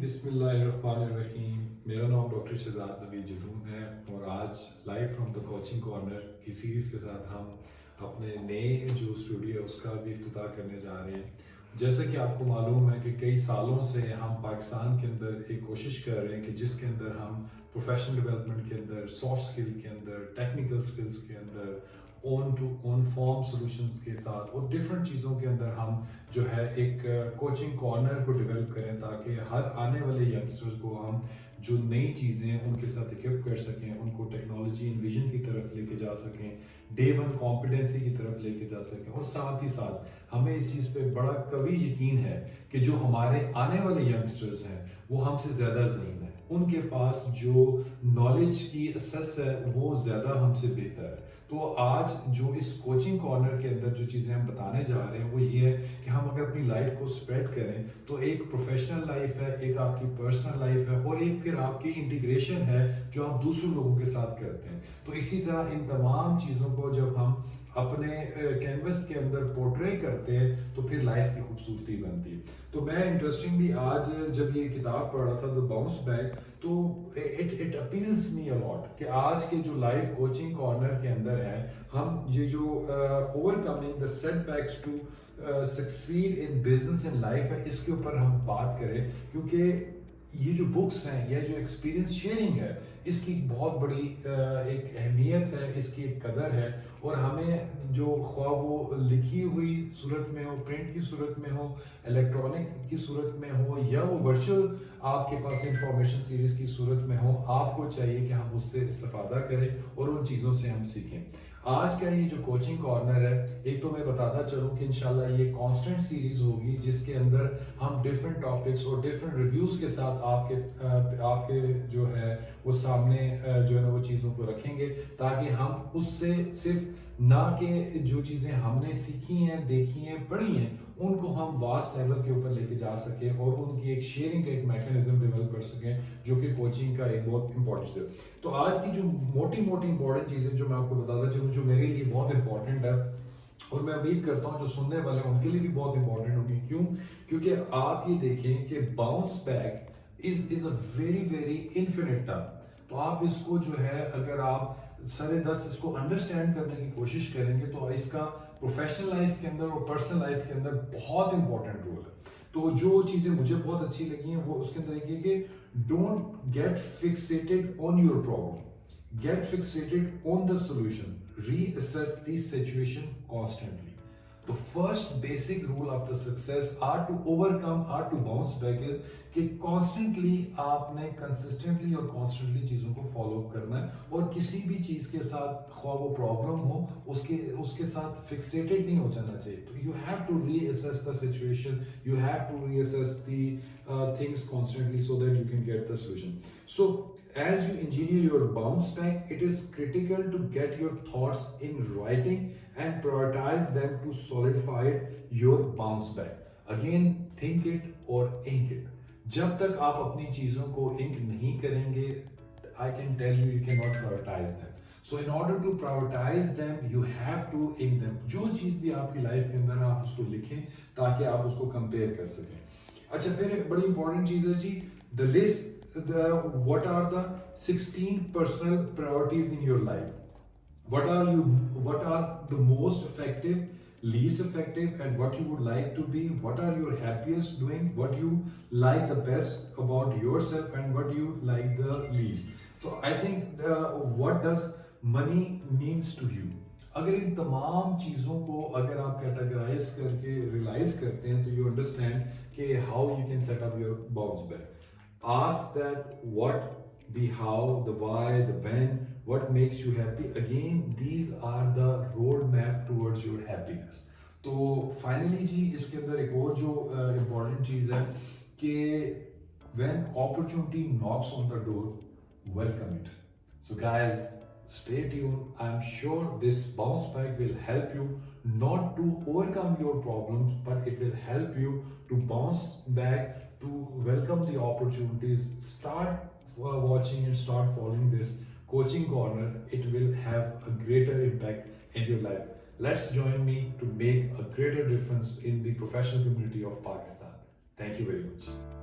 بسم اللہ الرحمن الرحیم. میرا نام ڈاکٹر شہزاد نوید جدون ہے اور آج live from the coaching corner کی سیریز کے ساتھ ہم اپنے نئے جو اسٹوڈیو ہے اس کا بھی افتتاح کرنے جا رہے ہیں. جیسا کہ آپ کو معلوم ہے کہ کئی سالوں سے ہم پاکستان کے اندر ایک کوشش کر رہے ہیں کہ جس کے اندر ہم پروفیشنل ڈیولپمنٹ کے اندر، سافٹ اسکل کے اندر، ٹیکنیکل اسکلس کے اندر، on to on farm solutions کے ساتھ اور ڈفرینٹ چیزوں کے اندر ہم جو ہے ایک کوچنگ کارنر کو ڈیولپ کریں تاکہ ہر آنے والے ینگسٹرز کو ہم جو نئی چیزیں ان کے ساتھ اکوپ کر سکیں، ان کو ٹیکنالوجی ان ویژن کی طرف لے کے جا سکیں، ڈے ون کمپیٹنسی کی طرف لے کے جا سکیں. اور ساتھ ہی ساتھ ہمیں اس چیز پہ بڑا قوی یقین ہے کہ جو ہمارے آنے والے ینگسٹرز ہیں وہ ہم سے زیادہ ذہین ہیں، ان کے پاس جو نالج کی اسیس ہے وہ زیادہ ہم سے بہتر ہے. تو آج جو اس کوچنگ کارنر کے اندر جو چیزیں ہم بتانے جا رہے ہیں وہ یہ ہے کہ ہم اگر اپنی لائف کو اسپریڈ کریں تو ایک پروفیشنل لائف ہے، ایک آپ کی پرسنل لائف ہے اور ایک پھر آپ کی انٹیگریشن ہے جو آپ دوسرے لوگوں کے ساتھ کرتے ہیں. تو اسی طرح ان تمام چیزوں کو جب ہم اپنے کینوس کے اندر پورٹرے کرتے ہیں تو پھر لائف کی خوبصورتی بنتی ہے. تو میں انٹرسٹنگلی آج جب یہ کتاب پڑھ رہا تھا دا باؤنس بیک تو اٹ اپیلز می اے لاٹ کہ آج کے جو لائف کوچنگ کارنر کے اندر ہے ہم یہ جو overcoming the setbacks to succeed in business in life ہے اس کے اوپر ہم بات کریں، کیونکہ یہ جو بکس ہیں یا جو ایکسپیرینس شیئرنگ ہے اس کی بہت بڑی ایک اہمیت ہے، اس کی ایک قدر ہے. اور ہمیں جو خواہ وہ لکھی ہوئی صورت میں ہو، پرنٹ کی صورت میں ہو، الیکٹرانک کی صورت میں ہو یا وہ ورچوئل آپ کے پاس انفارمیشن سیریز کی صورت میں ہو، آپ کو چاہیے کہ ہم اس سے استفادہ کریں اور ان چیزوں سے ہم سیکھیں. آج کا یہ جو کوچنگ کارنر ہے ایک تو میں بتاتا چلوں کہ انشاءاللہ یہ کانسٹنٹ سیریز ہوگی جس کے اندر ہم ڈفرینٹ ٹاپکس اور ڈفرینٹ ریویوز کے ساتھ آپ کے جو ہے وہ سامنے جو ہے نا وہ چیزوں کو رکھیں گے تاکہ ہم اس سے صرف نہ کہ جو چیزیں ہم نے سیکھی ہیں، دیکھی ہیں، پڑھی ہیں ان کو ہم واسٹ لیول کے اوپر لے کے جا سکیں اور ان کی ایک شیئرنگ کا ایک میکانزم ڈیولپ کر سکیں جو کہ کوچنگ کا ایک بہت امپورٹنٹ ہے. تو آج کی جو موٹی امپورٹنٹ چیزیں جو میں آپ کو بتاتا چلوں جو میرے لیے بہت امپورٹنٹ ہے اور میں امید کرتا ہوں جو سننے والے ہیں ان کے لیے بھی بہت امپورٹنٹ ہوگی. کیوں؟ کیونکہ آپ یہ دیکھیں کہ bounce back is a very infinite term. تو آپ اس کو جو ہے اگر آپ سرے دس اس کو انڈرسٹینڈ کرنے کی کوشش کریں گے تو اس کا پروفیشنل لائف کے اندر اور پرسنل لائف کے اندر بہت امپورٹنٹ رول ہے. تو جو چیزیں مجھے بہت اچھی لگی ہیں وہ اس کے اندر یہ کہ don't get fixated on your problem, get fixated on the solution, reassess the situation constantly. The first basic rule of the success are to overcome or to bounce back is کہ constantly آپ نے consistently اور constantly چیزوں کو follow کرنا ہے اور کسی بھی چیز کے ساتھ خواہ وہ problem ہو اس کے ساتھ fixated نہیں ہو جانا چاہیے. تو you have to reassess the situation, you have to reassess the things constantly so that you can get the solution. So as you engineer your bounce back, it is critical to get your thoughts in writing and prioritize them to solidify your bounce back. Again, think it or ink it. جب تک آپ اپنی چیزوں کو انک نہیں کریں گے I can tell you cannot prioritize them. So in order to prioritize them, you have to ink them. جو چیز بھی آپ کی لائف کے اندر آپ اس کو لکھیں تاکہ آپ اس کو کمپیئر کر سکیں. اچھا پھر بڑی امپورٹنٹ چیز ہے جی the list what are the 16 personal priorities in your life. What are the most effective, least effective, and what you would like to be? What are your happiest doing? What you like the best about yourself and what you like the least? So I think what does money means to you? اگر ان تمام چیزوں کو اگر آپ categorise کر کے realise کرتے ہیں تو یو انڈرسٹینڈ کہ how you can set up your bounce back. Ask that what, the how, the why, the when, what makes you happy. Again, these are the roadmap towards your happiness. تو finally جی اس کے اندر ایک اور جو important چیز ہے کہ when opportunity knocks on the door, welcome it. So guys, stay tuned. I'm sure this bounce back will help you not to overcome your problems, but it will help you to bounce back, to welcome the opportunities. Start watching and start following this coaching corner. It will have a greater impact in your life. Let's join me to make a greater difference in the professional community of Pakistan. Thank you very much.